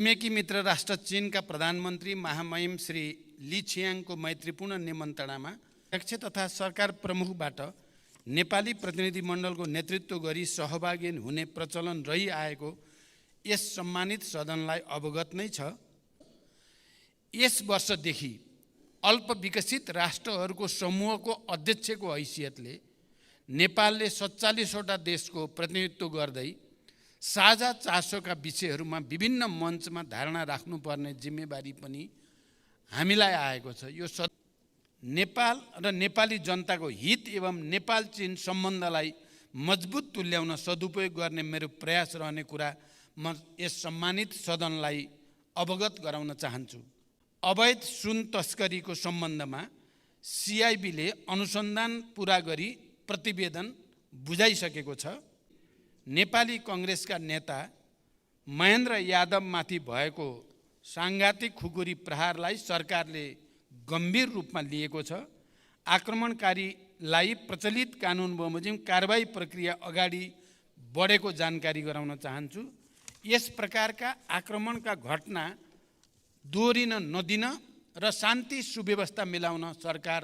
छिमेकी मित्र राष्ट्र चीनका प्रधानमन्त्री महामहिम श्री ली छियाङको मैत्रीपूर्ण निमन्त्रणामा अध्यक्ष तथा सरकार प्रमुखबाट नेपाली प्रतिनिधिमण्डलको नेतृत्व गरी सहभागी हुने प्रचलन रहिआएको यस सम्मानित सदनलाई अवगत नै छ। यस वर्षदेखि अल्पविकसित राष्ट्रहरूको समूहको अध्यक्षको हैसियतले नेपालले 47वटा देशको प्रतिनिधित्व गर्दै साझा चासोका विषयहरूमा विभिन्न मञ्चमा धारणा राख्नुपर्ने जिम्मेवारी पनि हामीलाई आएको छ। यो नेपाल र नेपाली जनताको हित एवं नेपाल चीन सम्बन्धलाई मजबुत तुल्याउन सदुपयोग गर्ने मेरो प्रयास रहने कुरा म यस सम्मानित सदनलाई अवगत गराउन चाहन्छु। अवैध सुन तस्करीको सम्बन्धमा CIBले अनुसन्धान पुरा गरी प्रतिवेदन बुझाइसकेको छ। नेपाली कांग्रेसका नेता महेन्द्र यादवमाथि भएको सांघातिक खुकुरी प्रहारलाई सरकारले गम्भीर रूपमा लिएको छ। आक्रमणकारीलाई प्रचलित कानुन बमोजिम कारबाही प्रक्रिया अगाडि बढेको जानकारी गराउन चाहन्छु। यस प्रकारका आक्रमणका घटना दोहोरिन नदिन र शान्ति सुव्यवस्था मिलाउन सरकार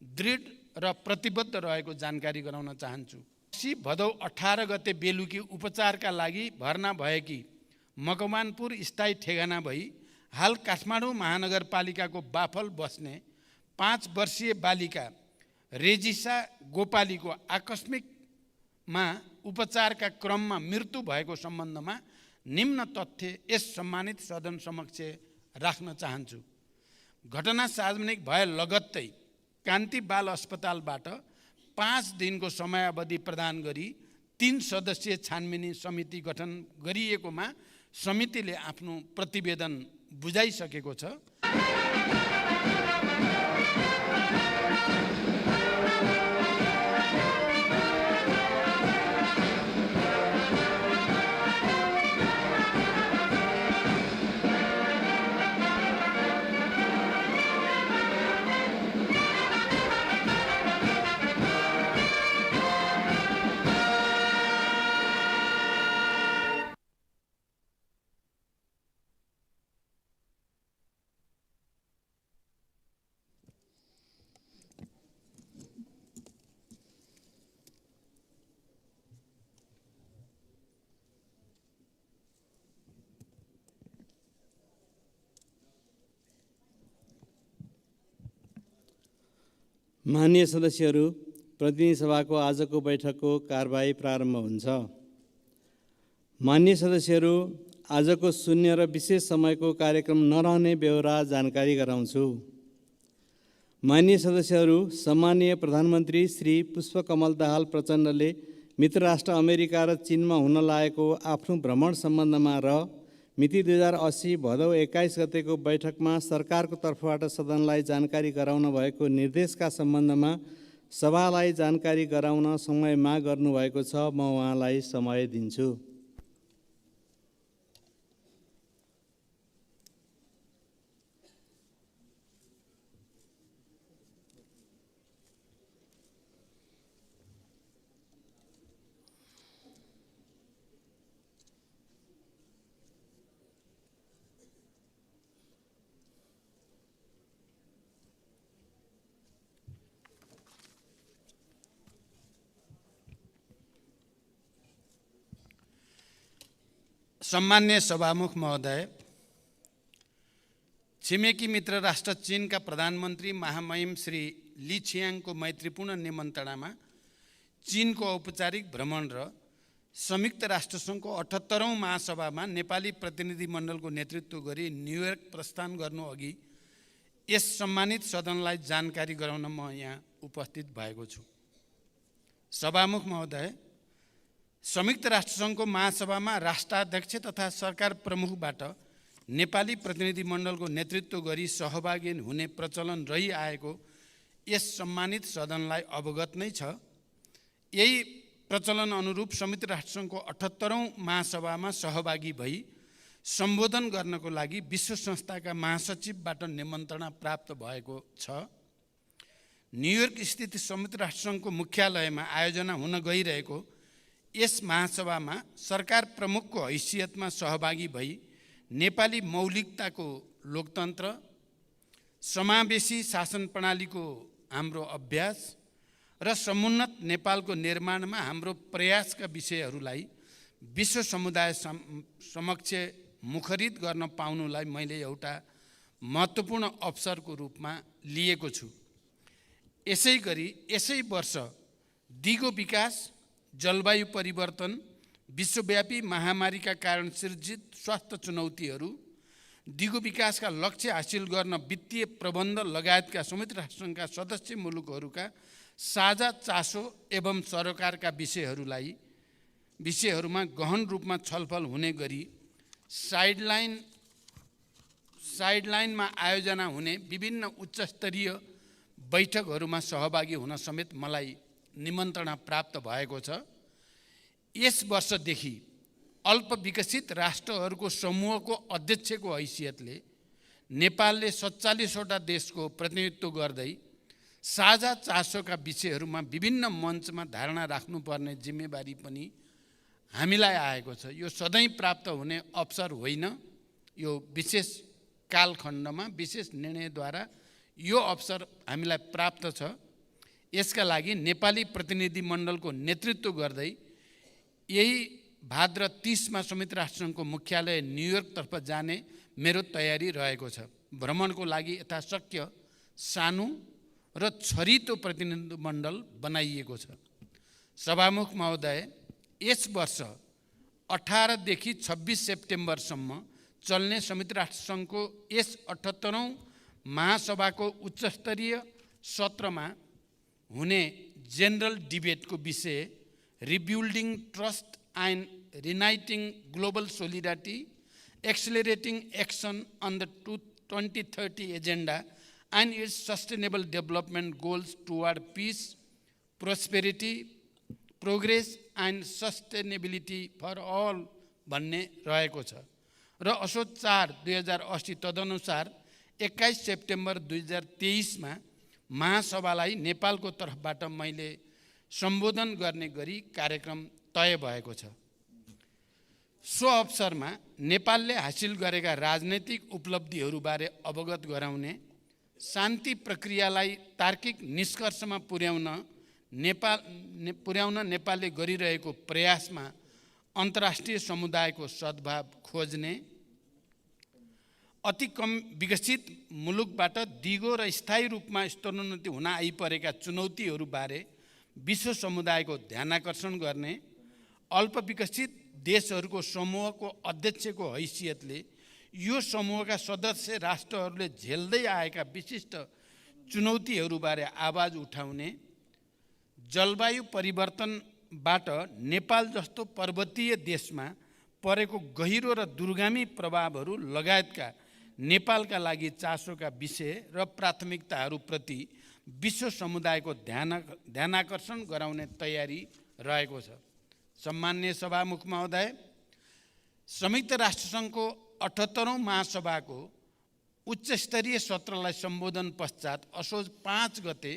दृढ र प्रतिबद्ध रहेको जानकारी गराउन चाहन्छु। भदौ 18 गते बेलुकी उपचारका लागि भर्ना भएकी मकवानपुर स्थायी ठेगाना भई हाल काठमाडौँ महानगरपालिकाको बाफल बस्ने 5 वर्षीय बालिका रेजिसा गोपालीको आकस्मिकमा उपचारका क्रममा मृत्यु भएको सम्बन्धमा निम्न तथ्य यस सम्मानित सदन समक्ष राख्न चाहन्छु। घटना सार्वजनिक भए लगत्तै कान्ति बाल अस्पतालबाट 5 दिनको समयावधि प्रदान गरी 3 सदस्यीय छानबिन समिति गठन गरिएकोमा समितिले आफ्नो प्रतिवेदन बुझाइसकेको छ। माननीय सदस्यहरू, प्रतिनिधि सभाको आजको बैठकको कारबाही प्रारम्भ हुन्छ। माननीय सदस्यहरू, आजको शून्य र विशेष समयको कार्यक्रम नरहने बेहोरा जानकारी गराउँछु। माननीय सदस्यहरू, सम्मानीय प्रधानमन्त्री श्री पुष्पकमल दाहाल प्रचण्डले मित्र राष्ट्र अमेरिका र चीनमा हुन लागेको आफ्नो भ्रमण सम्बन्धमा र मिति 2080 भदौ 21 गतेको बैठकमा सरकारको तर्फबाट सदनलाई जानकारी गराउन भएको निर्देशका सम्बन्धमा सभालाई जानकारी गराउन समय माग गर्नुभएको छ। म उहाँलाई समय दिन्छु। सम्मान्य सभामुख महोदय, छिमेकी मित्र राष्ट्र चीनका प्रधानमन्त्री महामहिम श्री ली छियाङको मैत्रीपूर्ण निमन्त्रणामा चीनको औपचारिक भ्रमण र संयुक्त राष्ट्रसङ्घको 78औं महासभामा नेपाली प्रतिनिधिमण्डलको नेतृत्व गरी न्युयोर्क प्रस्थान गर्नु अघि यस सम्मानित सदनलाई जानकारी गराउन म यहाँ उपस्थित भएको छु। सभामुख महोदय, संयुक्त राष्ट्रसङ्घको महासभामा राष्ट्राध्यक्ष तथा सरकार प्रमुखबाट नेपाली प्रतिनिधिमण्डलको नेतृत्व गरी सहभागी हुने प्रचलन रहिआएको यस सम्मानित सदनलाई अवगत नै छ। यही प्रचलन अनुरूप संयुक्त राष्ट्रसङ्घको 78औं महासभामा सहभागी भई सम्बोधन गर्नको लागि विश्व संस्थाका महासचिवबाट निमन्त्रणा प्राप्त भएको छ। न्युयोर्क स्थित संयुक्त राष्ट्रसङ्घको मुख्यालयमा आयोजना हुन गइरहेको यस महासभामा सरकार प्रमुखको हैसियतमा सहभागी भई नेपाली मौलिकताको लोकतन्त्र, समावेशी शासन प्रणालीको हाम्रो अभ्यास र समुन्नत नेपालको निर्माणमा हाम्रो प्रयासका विषयहरूलाई विश्व समुदाय समक्ष मुखरित गर्न पाउनुलाई मैले एउटा महत्त्वपूर्ण अवसरको रूपमा लिएको छु। यसै गरी यसै वर्ष दिगो विकास, जलवायु परिवर्तन, विश्वव्यापी महामारीका कारण सिर्जित स्वास्थ्य चुनौतीहरू, दिगो विकासका लक्ष्य हासिल गर्न वित्तीय प्रबन्ध लगायतका संयुक्त राष्ट्रसङ्घका सदस्य मुलुकहरूका साझा चासो एवं सरकारका विषयहरूमा गहन रूपमा छलफल हुने गरी साइडलाइनमा आयोजना हुने विभिन्न उच्चस्तरीय बैठकहरूमा सहभागी हुन समेत मलाई निमन्त्रणा प्राप्त भएको छ। यस वर्षदेखि अल्पविकसित राष्ट्रहरूको समूहको अध्यक्षको हैसियतले नेपालले 47वटा देशको प्रतिनिधित्व गर्दै साझा चासोका विषयहरूमा विभिन्न मञ्चमा धारणा राख्नुपर्ने जिम्मेवारी पनि हामीलाई आएको छ। यो सधैँ प्राप्त हुने अवसर होइन। यो विशेष कालखण्डमा विशेष निर्णयद्वारा यो अवसर हामीलाई प्राप्त छ। यसका लागि नेपाली प्रतिनिधिमण्डलको नेतृत्व गर्दै यही भाद्र 30मा संयुक्त राष्ट्रसङ्घको मुख्यालय न्युयोर्कतर्फ जाने मेरो तयारी रहेको छ। भ्रमणको लागि यथाशक्य सानो र छरितो प्रतिनिधिमण्डल बनाइएको छ। सभामुख महोदय, यस वर्ष 18 देखि 26 सेप्टेम्बरसम्म चल्ने संयुक्त राष्ट्रसङ्घको यस 78औं महासभाको उच्चस्तरीय सत्रमा हुने जेनरल डिबेटको विषय rebuilding trust and reuniting global solidarity, accelerating action on the 2030 agenda and its sustainable development goals toward peace, prosperity, progress and sustainability for all भन्ने रहेको छ र असोज 4, 2080 तदनुसार 21 सेप्टेम्बर 2023मा महासभालाई नेपालको तर्फबाट मैले सम्बोधन गर्ने गरी कार्यक्रम तय भएको छ। सो अवसरमा नेपालले हासिल गरेका राजनैतिक उपलब्धिहरूबारे अवगत गराउने, शान्ति प्रक्रियालाई तार्किक निष्कर्षमा पुर्याउन नेपालले गरिरहेको प्रयासमा अन्तर्राष्ट्रिय समुदायको सद्भाव खोज्ने, अति कम विकसित मुलुकबाट दिगो र स्थायी रूपमा स्तरोन्नति हुन आइपरेका चुनौतीहरूबारे विश्व समुदायको ध्यानाकर्षण गर्ने, अल्पविकसित देशहरूको समूहको अध्यक्षको हैसियतले यो समूहका सदस्य राष्ट्रहरूले झेल्दै आएका विशिष्ट चुनौतीहरूबारे आवाज उठाउने, जलवायु परिवर्तनबाट नेपाल जस्तो पर्वतीय देशमा परेको गहिरो र दूरगामी प्रभावहरू लगायतका नेपालका लागि चासोका विषय र प्राथमिकताहरूप्रति विश्व समुदायको ध्यानाकर्षण गराउने तयारी रहेको छ। सम्माननीय सभामुख महोदय, संयुक्त राष्ट्रसङ्घको 78औं महासभाको उच्चस्तरीय सत्रलाई सम्बोधन पश्चात असोज 5 गते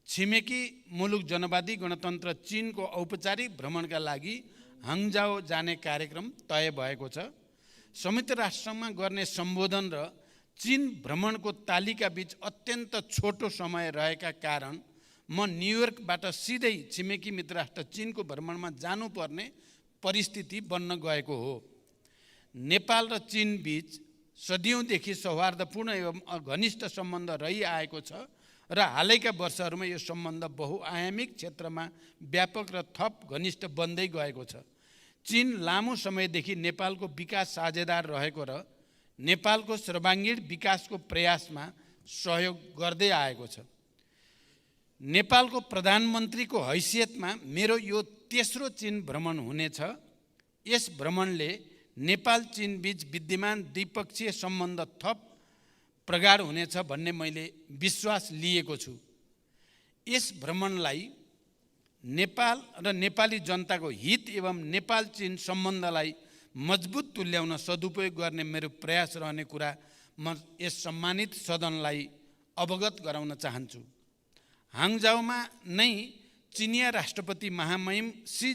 छिमेकी मुलुक जनवादी गणतन्त्र चीनको औपचारिक भ्रमणका लागि हाङजाओ जाने कार्यक्रम तय भएको छ। संयुक्त राष्ट्रसङ्घमा गर्ने सम्बोधन र चीन भ्रमणको तालिका बीच अत्यन्त छोटो समय रहेका कारण म न्युयोर्कबाट सिधै छिमेकी मित्र राष्ट्र चीनको भ्रमणमा जानुपर्ने परिस्थिति बन्न गएको हो। नेपाल र चीन बीच सदियौँदेखि सौहार्दपूर्ण एवं घनिष्ठ सम्बन्ध रहिआएको छ र हालैका वर्षहरूमा यो सम्बन्ध बहुआयामिक क्षेत्रमा व्यापक र थप घनिष्ठ बन्दै गएको छ। चीन लामो समयदेखि नेपालको विकास साझेदार रहेको र नेपालको सर्वाङ्गीण विकासको प्रयासमा सहयोग गर्दै आएको छ। नेपालको प्रधानमन्त्रीको हैसियतमा मेरो यो तेस्रो चीन भ्रमण हुनेछ। यस भ्रमणले नेपाल चीन बीच विद्यमान द्विपक्षीय सम्बन्ध थप प्रगाढ हुनेछ भन्ने मैले विश्वास लिएको छु। यस भ्रमणलाई नेपाल र नेपाली जनताको हित एवं नेपाल चीन सम्बन्धलाई मजबुत तुल्याउन सदुपयोग गर्ने मेरो प्रयास रहने कुरा म यस सम्मानित सदनलाई अवगत गराउन चाहन्छु। हाङजाओमा नै चिनिया राष्ट्रपति महामहिम सी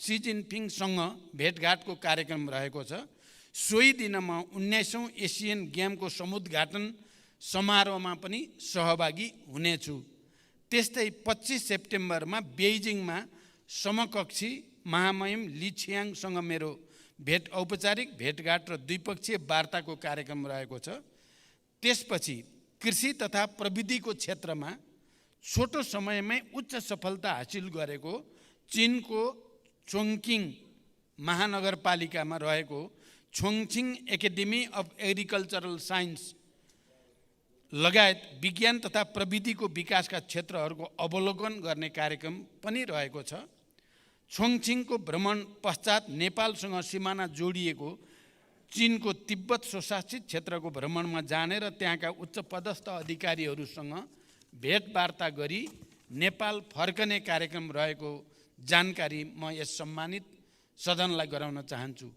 जिनपिङसँग भेटघाटको कार्यक्रम रहेको छ। सोही दिन म 19औं एसियन गेमको समुद्घाटन समारोहमा पनि सहभागी हुनेछु। त्यस्तै 25 सेप्टेम्बरमा बेइजिङमा समकक्षी महामहिम ली छियाङसँग मेरो औपचारिक भेटघाट र द्विपक्षीय वार्ताको कार्यक्रम रहेको छ। त्यसपछि कृषि तथा प्रविधिको क्षेत्रमा छोटो समयमै उच्च सफलता हासिल गरेको चीनको चोङकिङ महानगरपालिकामा रहेको छोङछिङ एकाडेमी अफ एग्रिकल्चरल साइन्स लगायत विज्ञान तथा प्रविधिको विकासका क्षेत्रहरूको अवलोकन गर्ने कार्यक्रम पनि रहेको छ। छोङछिङको भ्रमण पश्चात नेपालसँग सिमाना जोडिएको चीनको तिब्बत स्वशासित क्षेत्रको भ्रमणमा जाने र त्यहाँका उच्चपदस्थ अधिकारीहरूसँग भेटवार्ता गरी नेपाल फर्कने कार्यक्रम रहेको जानकारी म यस सम्मानित सदनलाई गराउन चाहन्छु।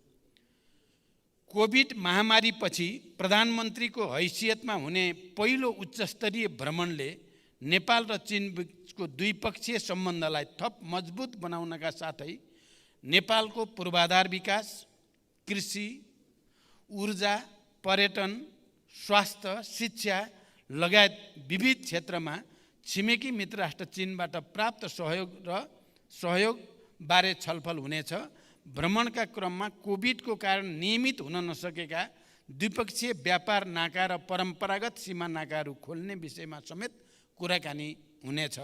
कोभिड महामारीपछि प्रधानमन्त्रीको हैसियतमा हुने पहिलो उच्चस्तरीय भ्रमणले नेपाल र चीनको द्विपक्षीय सम्बन्धलाई थप मजबुत बनाउनका साथै नेपालको पूर्वाधार विकास, कृषि, ऊर्जा, पर्यटन, स्वास्थ्य, शिक्षा लगायत विविध क्षेत्रमा छिमेकी मित्र राष्ट्र चीनबाट प्राप्त सहयोग बारे छलफल हुनेछ। भ्रमणका क्रममा कोभिडको कारण नियमित हुन नसकेका द्विपक्षीय व्यापार नाका र परम्परागत सीमा नाकाहरू खोल्ने विषयमा समेत कुराकानी हुनेछ।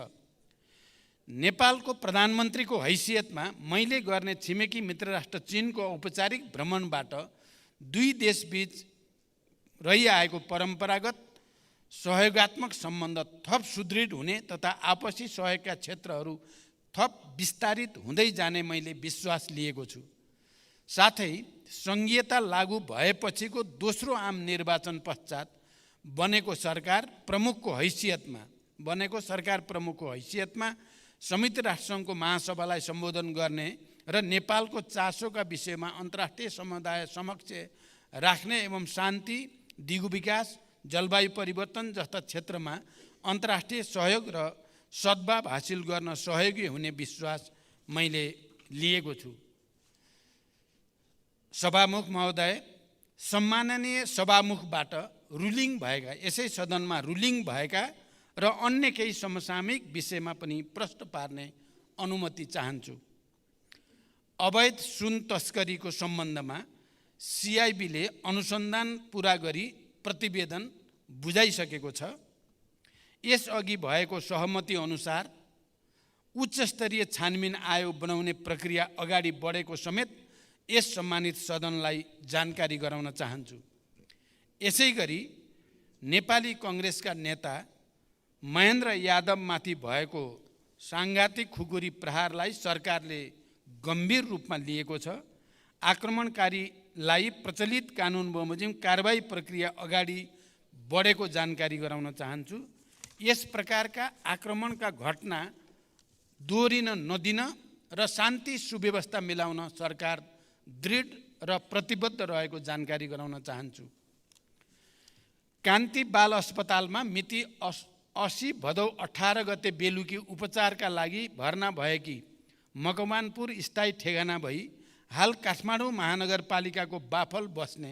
नेपालको प्रधानमन्त्रीको हैसियतमा मैले गर्ने छिमेकी मित्र राष्ट्र चीनको औपचारिक भ्रमणबाट दुई देशबीच रहिआएको परम्परागत सहयोगात्मक सम्बन्ध थप सुदृढ हुने तथा आपसी सहयोगका क्षेत्रहरू थप विस्तारित हुँदै जाने मैले विश्वास लिएको छु। साथै सङ्घीयता लागू भएपछिको दोस्रो आम निर्वाचन पश्चात बनेको सरकार प्रमुखको हैसियतमा संयुक्त राष्ट्रसङ्घको महासभालाई सम्बोधन गर्ने र नेपालको चासोका विषयमा अन्तर्राष्ट्रिय समुदाय समक्ष राख्ने एवं शान्ति, दिगो विकास, जलवायु परिवर्तन जस्ता क्षेत्रमा अन्तर्राष्ट्रिय सहयोग र सद्भाव हासिल गर्न सहयोगी हुने विश्वास मैले लिएको छु। सभामुख महोदय, सम्माननीय सभामुखबाट यसै सदनमा रुलिङ भएका र अन्य केही समसामयिक विषयमा पनि प्रश्न पार्ने अनुमति चाहन्छु। अवैध सुन तस्करीको सम्बन्धमा सिआइबीले अनुसन्धान पुरा गरी प्रतिवेदन बुझाइसकेको छ। यसअघि भएको सहमति अनुसार उच्चस्तरीय छानबिन आयोग बनाउने प्रक्रिया अगाडि बढेको समेत यस सम्मानित सदनलाई जानकारी गराउन चाहन्छु। यसैगरी नेपाली कांग्रेसका नेता महेन्द्र यादवमाथि भएको सांघातिक खुकुरी प्रहारलाई सरकारले गम्भीर रूपमा लिएको छ। आक्रमणकारीलाई प्रचलित कानुन बमोजिम कारबाही प्रक्रिया अगाडि बढेको जानकारी गराउन चाहन्छु। यस प्रकारका आक्रमणका घटना दोहोरिन नदिन र शान्ति सुव्यवस्था मिलाउन सरकार दृढ र प्रतिबद्ध रहेको जानकारी गराउन चाहन्छु। कान्ति बाल अस्पतालमा मिति 80 भदौ 18 गते बेलुकी उपचारका लागि भर्ना भएकी मकवानपुर स्थायी ठेगाना भई हाल काठमाडौँ महानगरपालिकाको बाफल बस्ने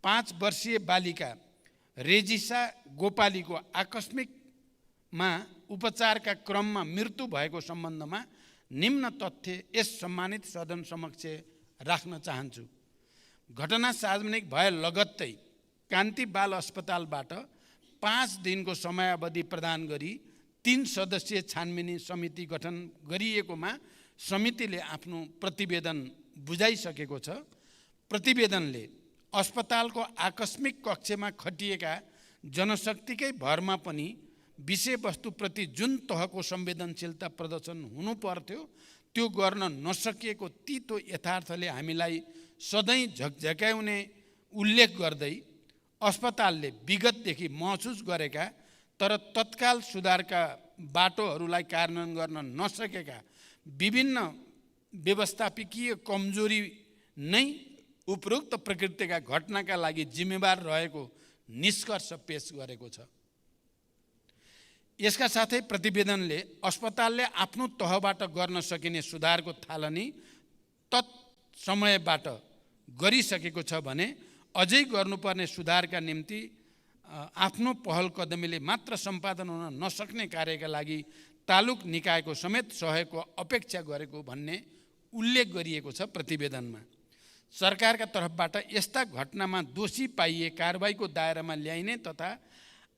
5 वर्षीय बालिका रेजिसा गोपालीको आकस्मिकमा उपचारका क्रममा मृत्यु भएको सम्बन्धमा निम्न तथ्य यस सम्मानित सदन समक्ष राख्न चाहन्छु। घटना सार्वजनिक भए लगत्तै कान्ति बाल अस्पतालबाट 5 दिनको समयावधि प्रदान गरी 3 सदस्यीय छानबिन समिति गठन गरिएकोमा समितिले आफ्नो प्रतिवेदन बुझाइसकेको छ। प्रतिवेदनले अस्पतालको आकस्मिक कक्षमा खटिएका जनशक्तिकै भरमा पनि विषयवस्तुप्रति जुन तहको संवेदनशीलता प्रदर्शन हुनु पर्थ्यो त्यो गर्न नसकिएको तीतो यथार्थले हामीलाई सधैँ झकझक्याउने उल्लेख गर्दै अस्पतालले विगतदेखि महसुस गरेका तर तत्काल सुधारका बाटोहरूलाई कार्यान्वयन गर्न नसकेका विभिन्न व्यवस्थापकीय कमजोरी नै उपरोक्त प्रकृतिका घटनाका लागि जिम्मेवार रहेको निष्कर्ष पेश गरेको छ। यसका साथै प्रतिवेदनले अस्पतालले आफ्नो तहबाट गर्न सकिने सुधारको थालनी तत्समयबाट गरिसकेको छ भने अझै गर्नुपर्ने सुधारका निम्ति आफ्नो पहल कदमीले मात्र सम्पादन हुन नसक्ने कार्यका लागि तालुक निकायको समेत सहयोगको अपेक्षा गरेको भन्ने उल्लेख गरिएको छ प्रतिवेदनमा। सरकारका तर्फबाट यस्ता घटनामा दोषी पाइए कारबाहीको दायरामा ल्याइने तथा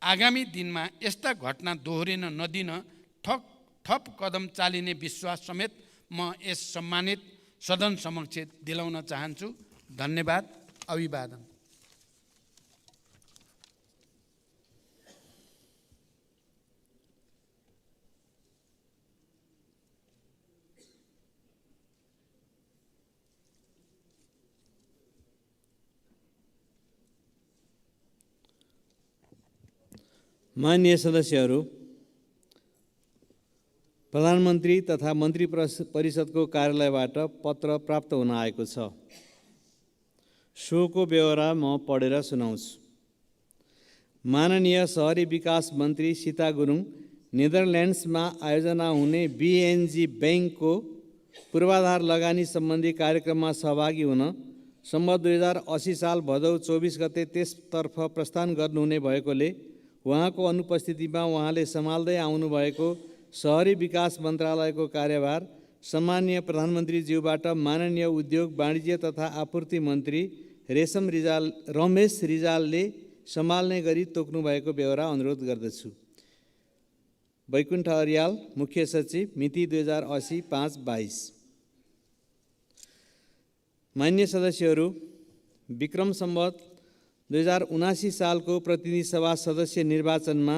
आगामी दिनमा यस्ता घटना दोहोरिन नदिन थप कदम चालिने विश्वास समेत म यस सम्मानित सदन समक्ष दिलाउन चाहन्छु। धन्यवाद। अभिवादन। माननीय सदस्यहरू, प्रधानमन्त्री तथा मन्त्री परिषदको कार्यालयबाट पत्र प्राप्त हुन आएको छ। सोको ब्यौरा म पढेर सुनाउँछु। माननीय सहरी विकास मन्त्री सीता गुरुङ नेदरल्यान्ड्समा आयोजना हुने BNG बैंकको पूर्वाधार लगानी सम्बन्धी कार्यक्रममा सहभागी हुन सम्वत 2080 साल भदौ 24 गते त्यसतर्फ प्रस्थान गर्नुहुने भएकोले उहाँको अनुपस्थितिमा उहाँले सम्हाल्दै आउनुभएको सहरी विकास मन्त्रालयको कार्यभार सम्माननीय प्रधानमन्त्रीज्यूबाट माननीय उद्योग वाणिज्य तथा आपूर्ति मन्त्री रमेश रिजालले सम्हाल्ने गरी तोक्नुभएको बेहोरा अनुरोध गर्दछु। वैकुण्ठ अर्याल, मुख्य सचिव, मिति 2080 5/22। मान्य सदस्यहरू, विक्रम सम्वत 2079 सालको प्रतिनिधि सभा सदस्य निर्वाचनमा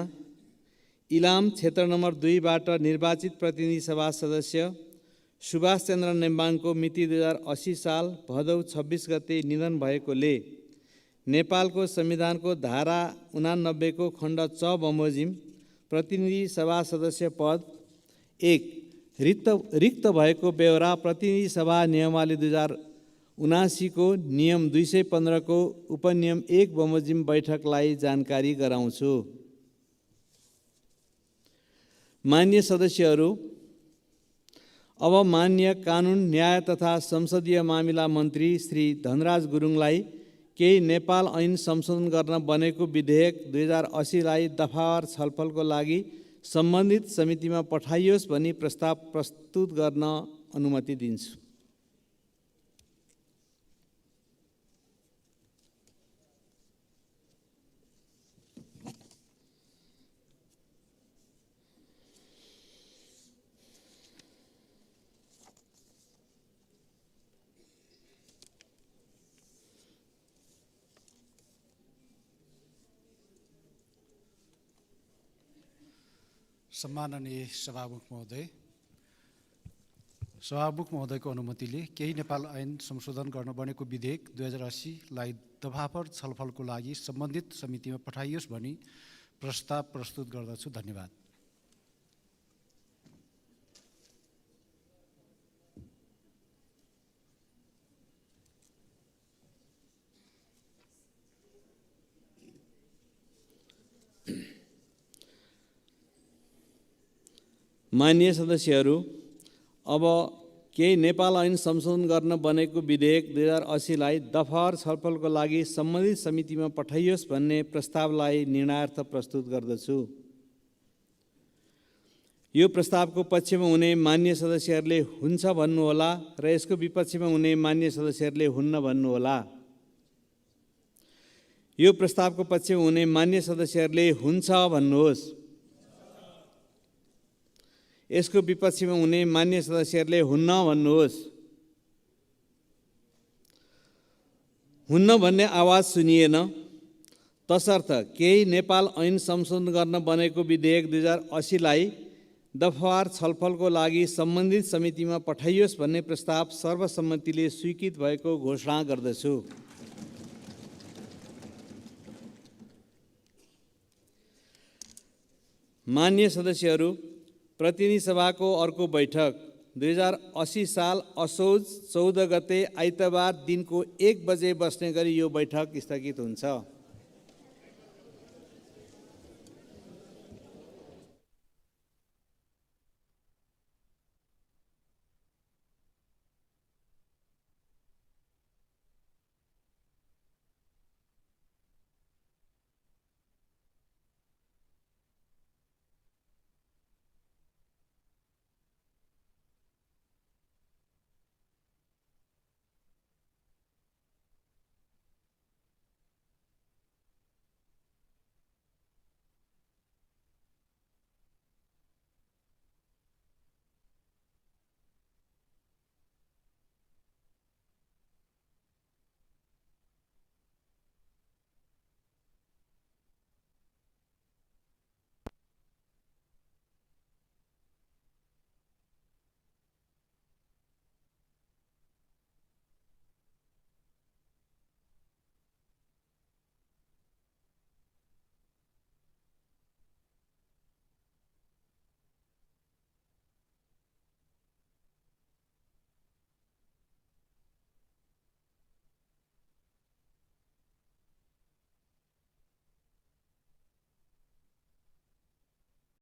इलाम क्षेत्र नम्बर 2 बाट निर्वाचित प्रतिनिधि सभा सदस्य सुभाष चन्द्र नेम्बाङको मिति 2080 साल भदौ 26 गते निधन भएकोले नेपालको संविधानको धारा 89 को खण्ड 6 बमोजिम प्रतिनिधि सभा सदस्य पद 1 रिक्त भएको बेहोरा प्रतिनिधि सभा नियमावली 2079 को नियम 215 को उपनियम 1 बमोजिम बैठकलाई जानकारी गराउँछु। मान्य सदस्यहरू, अब मान्य कानुन, न्याय तथा संसदीय मामिला मन्त्री श्री धनराज गुरुङलाई केही नेपाल ऐन संशोधन गर्न बनेको विधेयक 2080 लाई दफावार छलफलको लागि सम्बन्धित समितिमा पठाइयोस् भनी प्रस्ताव प्रस्तुत गर्न अनुमति दिन्छु। सम्माननीय सभामुख महोदयको अनुमतिले केही नेपाल ऐन संशोधन गर्न बनेको विधेयक 2080 लाई दफावार छलफलको लागि सम्बन्धित समितिमा पठाइयोस् भनी प्रस्ताव प्रस्तुत गर्दछु। धन्यवाद। मान्य सदस्यहरू, अब केही नेपाल ऐन संशोधन गर्न बनेको विधेयक 2080 लाई दफावार छलफलको लागि सम्बन्धित समितिमा पठाइयोस् भन्ने प्रस्तावलाई निर्णयार्थ प्रस्तुत गर्दछु। यो प्रस्तावको पक्षमा हुने मान्य सदस्यहरूले हुन्छ भन्नुहोला र यसको विपक्षमा हुने मान्य सदस्यहरूले हुन्न भन्नुहोला। यो प्रस्तावको पक्षमा हुने मान्य सदस्यहरूले हुन्छ भन्नुहोस्। यसको विपक्षमा हुने मान्य सदस्यहरूले हुन्न भन्नुहोस्। हुन्न भन्ने आवाज सुनिएन, तसर्थ केही नेपाल ऐन संशोधन गर्न बनेको विधेयक 2080 लाई दफावार छलफलको लागि सम्बन्धित समितिमा पठाइयोस् भन्ने प्रस्ताव सर्वसम्मतिले स्वीकृत भएको घोषणा गर्दछु। मान्य सदस्यहरू, प्रतिनिधि सभाको अर्को बैठक 2080 साल असोज 14 गते आइतबार दिनको 1 बजे बस्ने गरी यो बैठक स्थगित हुन्छ।